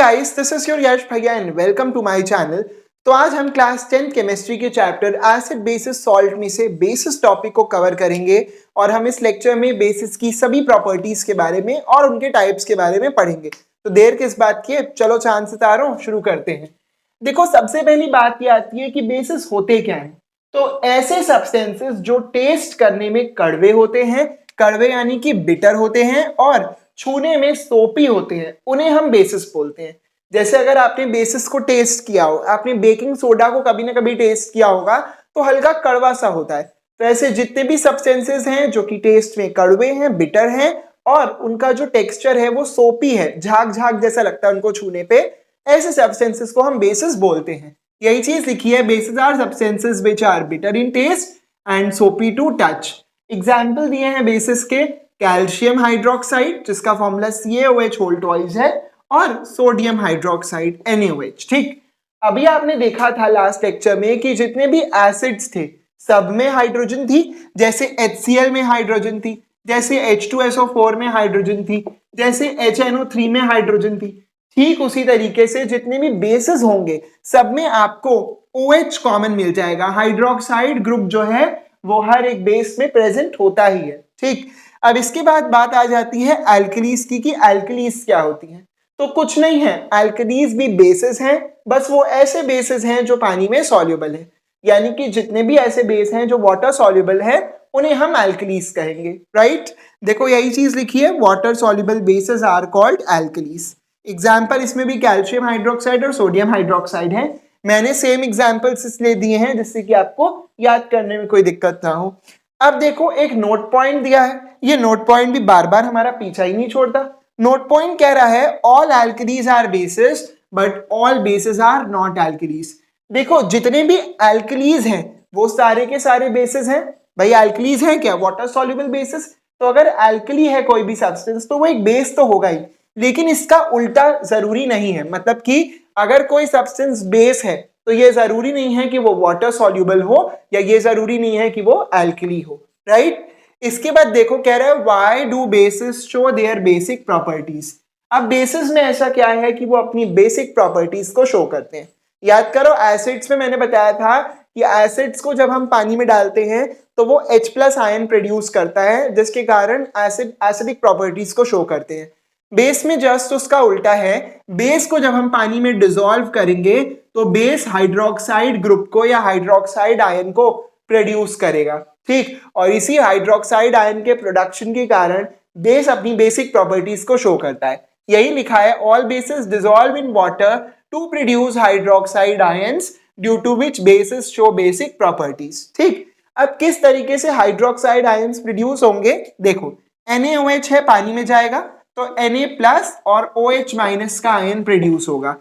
Guys, this is your Yash भैया and welcome to my channel. तो आज हम क्लास 10 केमिस्ट्री के चैप्टर एसिड बेसिस सॉल्ट में से बेसिस टॉपिक को कवर करेंगे और हम इस लेक्चर में बेसिस की सभी प्रॉपर्टीज के बारे में और उनके टाइप्स के बारे में पढ़ेंगे। तो देर किस बात की है, चलो चांद सितारों शुरू करते हैं। देखो, सबसे पहली बात ये आती है कि बेसिस होते क्या हैं। तो ऐसे सब्सटेंसेस जो टेस्ट करने में कड़वे होते हैं, कड़वे यानी कि बिटर होते हैं और छूने में सोपी होते हैं, उन्हें हम बेसिस बोलते हैं। जैसे अगर आपने बेसिस को टेस्ट किया हो, आपने बेकिंग सोडा को कभी ना कभी टेस्ट किया होगा, तो हल्का कड़वा सा होता है। तो ऐसे जितने भी सब्सटेंसेस हैं जो कि टेस्ट में कड़वे हैं, बिटर हैं और उनका जो टेक्सचर है वो सोपी है, झाग झाग जैसा लगता है उनको छूने पे, ऐसे सब्सटेंसेस को हम बेसिस बोलते हैं। यही चीज लिखी है, bases are substances which are bitter in taste and soapy to touch. Example दिए हैं बेसिस के, कैल्शियम हाइड्रोक्साइड जिसका फॉर्मूला CaOH होल ट्वाइस है और सोडियम हाइड्रोक्साइड NaOH। ठीक, अभी आपने देखा था लास्ट लेक्चर में कि जितने भी एसिड्स थे सब में हाइड्रोजन थी। जैसे HCl में हाइड्रोजन थी, जैसे H2SO4 में हाइड्रोजन थी, जैसे HNO3 में हाइड्रोजन थी। ठीक उसी तरीके से जितने भी बेसिस होंगे सब में आपको OH कॉमन मिल जाएगा। हाइड्रोक्साइड ग्रुप जो है वो हर एक बेस में प्रेजेंट होता ही है। ठीक, अब इसके बाद बात आ जाती है एल्कलीज की कि एल्कलीज क्या होती हैं। तो कुछ नहीं है, एल्कलीज भी बेसिस हैं, बस वो ऐसे बेसिस हैं जो पानी में सॉल्युबल है। यानी कि जितने भी ऐसे बेस हैं जो वाटर सॉल्युबल है उन्हें हम एल्कलीज कहेंगे। राइट, देखो यही चीज लिखी है, water soluble bases are called alkalis. Example इसमें भी कैल्शियम हाइड्रोक्साइड और सोडियम हाइड्रोक्साइड है। मैंने सेम एग्जाम्पल्स इसलिए दिए हैं जिससे कि आपको याद करने में कोई दिक्कत ना हो। अब देखो, एक नोट पॉइंट दिया है, ये नोट पॉइंट भी बार बार हमारा पीछा ही नहीं छोड़ता। नोट पॉइंट कह रहा है all alkalis are bases but all bases are not alkalis. देखो, जितने भी एल्कलीज हैं वो सारे के सारे बेसिस हैं। भाई एल्कलीज है क्या, वाटर सॉल्युबल बेसिस। तो अगर एल्कली है कोई भी सब्सटेंस तो वो एक बेस तो होगा ही, लेकिन इसका उल्टा जरूरी नहीं है। मतलब कि अगर कोई सब्सटेंस बेस है तो ये जरूरी नहीं है कि वो वाटर सॉल्युबल हो या ये जरूरी नहीं है कि वो एल्कली हो। राइट, इसके बाद देखो कह रहा है why do basis show their basic properties. अब बेसिस में ऐसा क्या है कि वो अपनी बेसिक प्रॉपर्टीज को शो करते हैं। याद करो, एसिड्स में मैंने बताया था कि एसिड्स को जब हम पानी में डालते हैं तो वो H+ आयन प्रोड्यूस करता है, जिसके कारण एसिडिक प्रॉपर्टीज को शो करते हैं। बेस में जस्ट उसका उल्टा है। बेस को जब हम पानी में डिसॉल्व करेंगे तो बेस हाइड्रोक्साइड ग्रुप को या हाइड्रोक्साइड आयन को प्रोड्यूस करेगा। ठीक, और इसी हाइड्रोक्साइड आयन के प्रोडक्शन के कारण बेस अपनी बेसिक प्रॉपर्टीज को शो करता है। यही लिखा है, all bases dissolve in water to produce hydroxide ions due to which bases show basic properties. ठीक, अब किस तरीके से हाइड्रोक्साइड आयंस प्रोड्यूस होंगे, देखो NaOH है, पानी में जाएगा तो Na+ और OH- का आयन प्रोड्यूस होगा।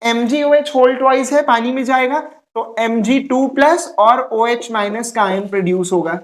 MgOH होल ट्वाइस है, पानी में जाएगा तो Mg2+ और OH- का आयन प्रोड्यूस होगा।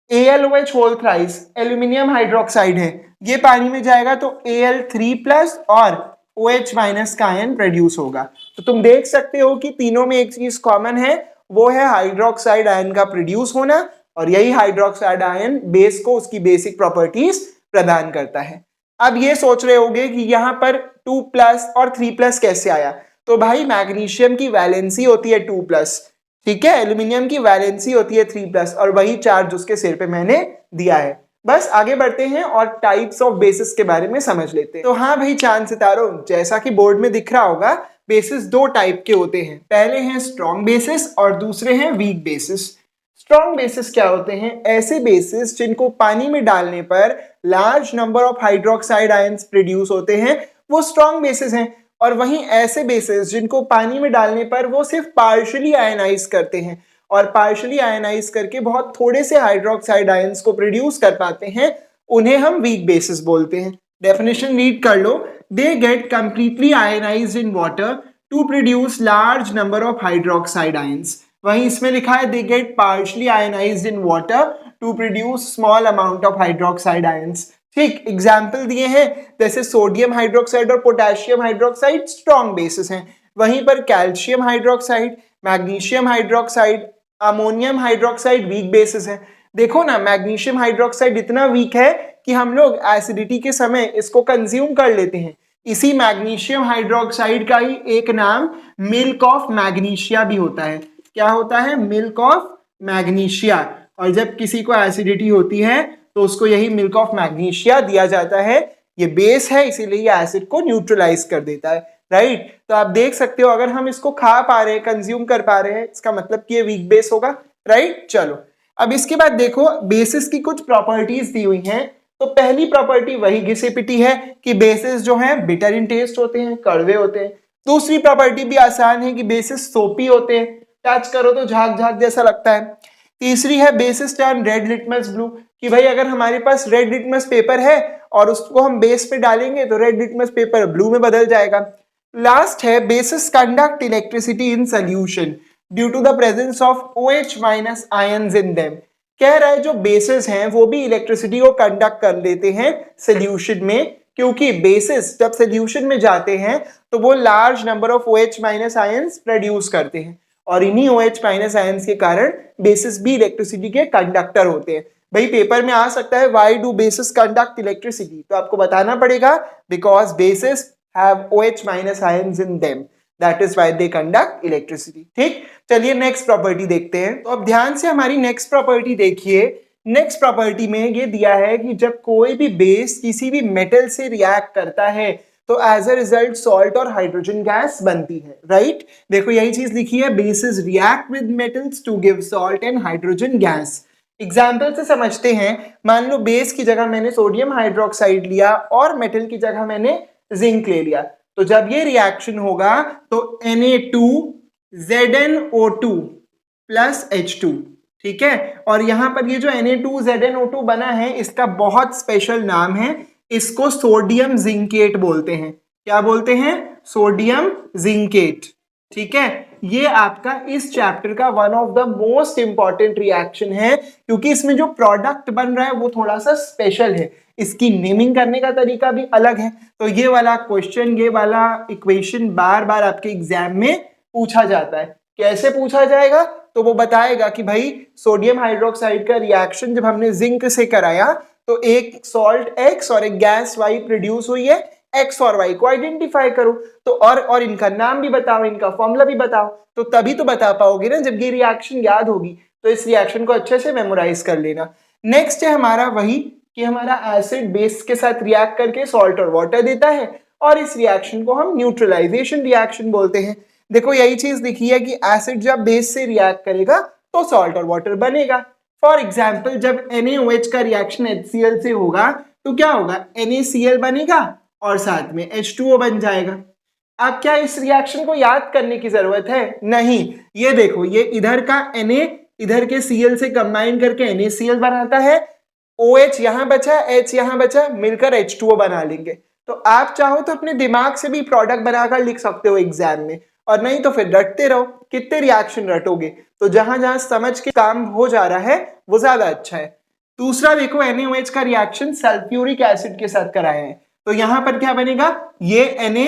AlOH whole thrice aluminium hydroxide है, ये पानी में जाएगा तो Al3+ और OH- का आयन प्रोड्यूस होगा। तो तुम देख सकते हो कि तीनों में एक चीज कॉमन है, वो है हाइड्रोक्साइड आयन का प्रोड्यूस होना, और यही हाइड्रोक्साइड आयन बेस को उसकी बेसिक प्रॉपर्टीज प्रदान करता है। अब ये सोच रहे होंगे कि यहाँ पर 2+ और 3+ कैसे आया। तो भाई मैग्नीशियम की वैलेंसी होती है 2+, ठीक है, एल्यूमिनियम की वैलेंसी होती है 3+, और वही चार्ज उसके सिर पे मैंने दिया है। बस आगे बढ़ते हैं और टाइप्स ऑफ बेसिस के बारे में समझ लेते हैं। तो हाँ भाई चांद सितारों, जैसा कि बोर्ड में दिख रहा होगा, बेसिस दो टाइप के होते हैं। पहले हैं स्ट्रॉन्ग बेसिस और दूसरे हैं वीक बेसिस। स्ट्रॉन्ग बेसिस क्या होते हैं, ऐसे बेसिस जिनको पानी में डालने पर large number of hydroxide ions produce होते हैं, वो स्ट्रॉन्ग बेसिस हैं। और वहीं ऐसे बेसिस जिनको पानी में डालने पर वो सिर्फ पार्शियली आयनाइज करते हैं और पार्शियली आयनाइज करके बहुत थोड़े से हाइड्रोक्साइड आयंस को प्रोड्यूस कर पाते हैं, उन्हें हम वीक बेसिस बोलते हैं। डेफिनेशन रीड कर लो, they get completely ionised in water to produce large number of hydroxide ions. वहीं इसमें लिखा है they get partially ionised in water to produce small amount of hydroxide ions. ठीक, एग्जाम्पल दिए हैं, जैसे सोडियम हाइड्रोक्साइड और पोटेशियम हाइड्रोक्साइड स्ट्रॉन्ग बेसिस हैं, वहीं पर calcium hydroxide, magnesium hydroxide, ammonium hydroxide weak bases है। देखो ना, मैग्नीशियम हाइड्रोक्साइड इतना वीक है कि हम लोग एसिडिटी के समय इसको कंज्यूम कर लेते हैं, इसी मैग्नीशियम हाइड्रोक्साइड का ही एक नाम मिल्क ऑफ मैग्नीशिया भी होता है। क्या होता है? Milk of magnesia. और जब किसी को एसिडिटी होती है तो उसको यही मिल्क ऑफ मैग्नीशिया दिया जाता है। ये बेस है, इसीलिए ये एसिड को न्यूट्रलाइज कर देता है, राइट। तो आप देख सकते हो अगर हम इसको खा पा रहे हैं, कंज्यूम कर पा रहे हैं, इसका मतलब कि ये वीक बेस होगा, राइट। चलो अब इसके बाद देखो बेसिस की कुछ प्रॉपर्टीज दी हुई हैं। तो पहली प्रॉपर्टी वही घिसी पिटी है कि बेसिस जो है बिटर इन टेस्ट होते हैं, कड़वे होते हैं। दूसरी प्रॉपर्टी भी आसान है कि बेसिस सोपी होते हैं, टच करो तो झाग झाग जैसा लगता है। तीसरी है basis turn red litmus blue, कि भाई अगर हमारे पास रेड लिटमस पेपर है और उसको हम बेस पे डालेंगे तो रेड लिटमस पेपर ब्लू में बदल जाएगा। लास्ट है bases conduct electricity in solution due to the presence of OH minus ions in them. कह रहा है जो बेसिस हैं वो भी इलेक्ट्रिसिटी को कंडक्ट कर लेते हैं सोल्यूशन में, क्योंकि बेसिस जब सोल्यूशन में जाते हैं तो वो large number of OH minus ions produce करते हैं और इन्हीं OH माइनस आयंस के कारण बेसिस भी इलेक्ट्रिसिटी के कंडक्टर होते हैं। भाई पेपर में आ सकता है why do basis conduct electricity, तो आपको बताना पड़ेगा because basis have OH minus ions in them, that is why they conduct electricity. ठीक, चलिए नेक्स्ट प्रॉपर्टी देखते हैं। तो अब ध्यान से हमारी नेक्स्ट प्रॉपर्टी देखिए। नेक्स्ट प्रॉपर्टी में ये दिया है कि जब कोई भी बेस किसी भी मेटल से रिएक्ट करता है तो एज अ रिजल्ट सॉल्ट और हाइड्रोजन गैस बनती है, राइट। देखो यही चीज लिखी है, bases react with metals to give salt and hydrogen gas. Example से समझते हैं। मान लो बेस की जगह मैंने सोडियम हाइड्रोक्साइड लिया और मेटल की जगह मैंने जिंक ले लिया, तो जब ये रिएक्शन होगा तो Na2ZnO2 प्लस H2, ठीक है। और यहां पर ये जो Na2ZnO2 बना है इसका बहुत स्पेशल नाम है, इसको सोडियम जिंकेट बोलते हैं। क्या बोलते हैं? सोडियम जिंकेट, ठीक है। ये आपका इस चैप्टर का one of the most important reaction है, क्योंकि इसमें जो प्रोडक्ट बन रहा है वो थोड़ा सा स्पेशल है, इसकी नेमिंग करने का तरीका भी अलग है। तो ये वाला क्वेश्चन, ये वाला इक्वेशन बार बार आपके एग्जाम में पूछा जाता है। कैसे पूछा जाएगा? तो वो बताएगा कि भाई सोडियम हाइड्रोक्साइड का रिएक्शन जब हमने जिंक से कराया तो एक सॉल्ट X और एक गैस Y प्रोड्यूस हुई है, X और Y को आइडेंटिफाई करो। तो और इनका नाम भी बताओ, इनका फॉर्मूला भी बताओ, तो तभी तो बता पाओगे ना जब ये रिएक्शन याद होगी। तो इस रिएक्शन को अच्छे से मेमोराइज कर लेना। नेक्स्ट है हमारा वही कि हमारा एसिड बेस के साथ रिएक्ट करके सॉल्ट और वाटर देता है और इस रिएक्शन को हम न्यूट्रलाइजेशन रिएक्शन बोलते हैं। देखो यही चीज लिखी है कि एसिड जब बेस से रिएक्ट करेगा तो सॉल्ट और वाटर बनेगा। फॉर एग्जाम्पल जब NaOH का रिएक्शन HCl से होगा तो क्या होगा? NaCl बनेगा और साथ में H2O बन जाएगा। अब क्या इस रिएक्शन को याद करने की जरूरत है? नहीं। ये देखो, ये इधर का Na इधर के Cl से कंबाइन करके NaCl बनाता है, OH यहां बचा, H यहां बचा, मिलकर H2O बना लेंगे। तो आप चाहो तो अपने दिमाग से भी प्रोडक्ट बनाकर लिख सकते हो एग्जाम में, और नहीं तो फिर रटते रहो। कितने रिएक्शन रटोगे? तो जहां जहां समझ के काम हो जा रहा है वो ज्यादा अच्छा है। दूसरा देखो, NaOH का रिएक्शन सल्फ्यूरिक एसिड के साथ कराया है, तो यहां पर क्या बनेगा? ये Na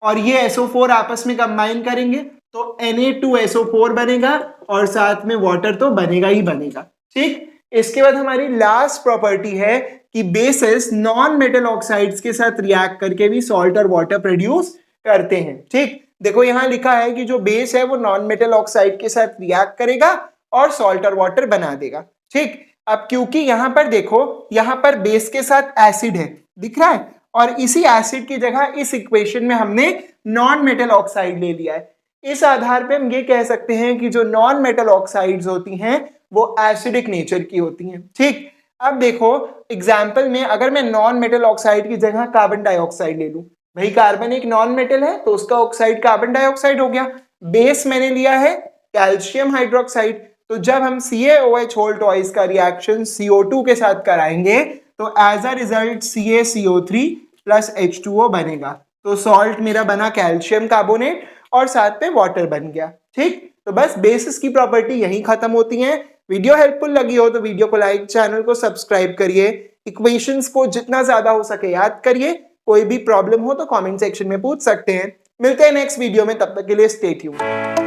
और ये SO4 आपस में कंबाइन करेंगे तो Na2SO4 बनेगा और साथ में वाटर तो बनेगा ही बनेगा, ठीक। इसके बाद हमारी लास्ट प्रॉपर्टी है कि बेसेस नॉन मेटल ऑक्साइड्स के साथ रिएक्ट करके भी सॉल्ट और वाटर प्रोड्यूस करते हैं, ठीक। देखो यहां लिखा है कि जो बेस है वो नॉन मेटल ऑक्साइड के साथ रिएक्ट करेगा और सॉल्ट और वाटर बना देगा, ठीक। अब क्योंकि यहां पर देखो, यहां पर बेस के साथ एसिड है, दिख रहा है, और इसी एसिड की जगह इस इक्वेशन में हमने नॉन मेटल ऑक्साइड ले लिया है। इस आधार पे हम ये कह सकते हैं कि जो नॉन मेटल ऑक्साइड्स होती हैं वो एसिडिक नेचर की होती हैं, ठीक। अब देखो एग्जाम्पल में अगर मैं नॉन मेटल ऑक्साइड की जगह कार्बन डाइऑक्साइड ले लूं, भाई कार्बन एक नॉन मेटल है तो उसका ऑक्साइड कार्बन डाइऑक्साइड हो गया। बेस मैंने लिया है कैल्शियम हाइड्रोक्साइड, तो जब हम CaOH होल ट्वाइस का रिएक्शन CO2 के साथ कराएंगे तो as a result CaCO3 plus H2O बनेगा। तो सॉल्ट मेरा बना कैल्शियम कार्बोनेट और साथ में वाटर बन गया, ठीक। तो बस बेसिस की प्रॉपर्टी यहीं खत्म होती हैं। वीडियो हेल्पफुल लगी हो तो वीडियो को लाइक, चैनल को सब्सक्राइब करिए, इक्वेशंस को जितना ज्यादा हो सके याद करिए। कोई भी प्रॉब्लम हो तो कमेंट सेक्शन में पूछ सकते हैं। मिलते हैं नेक्स्ट वीडियो में, तब तक के लिए स्टे ट्यून्ड।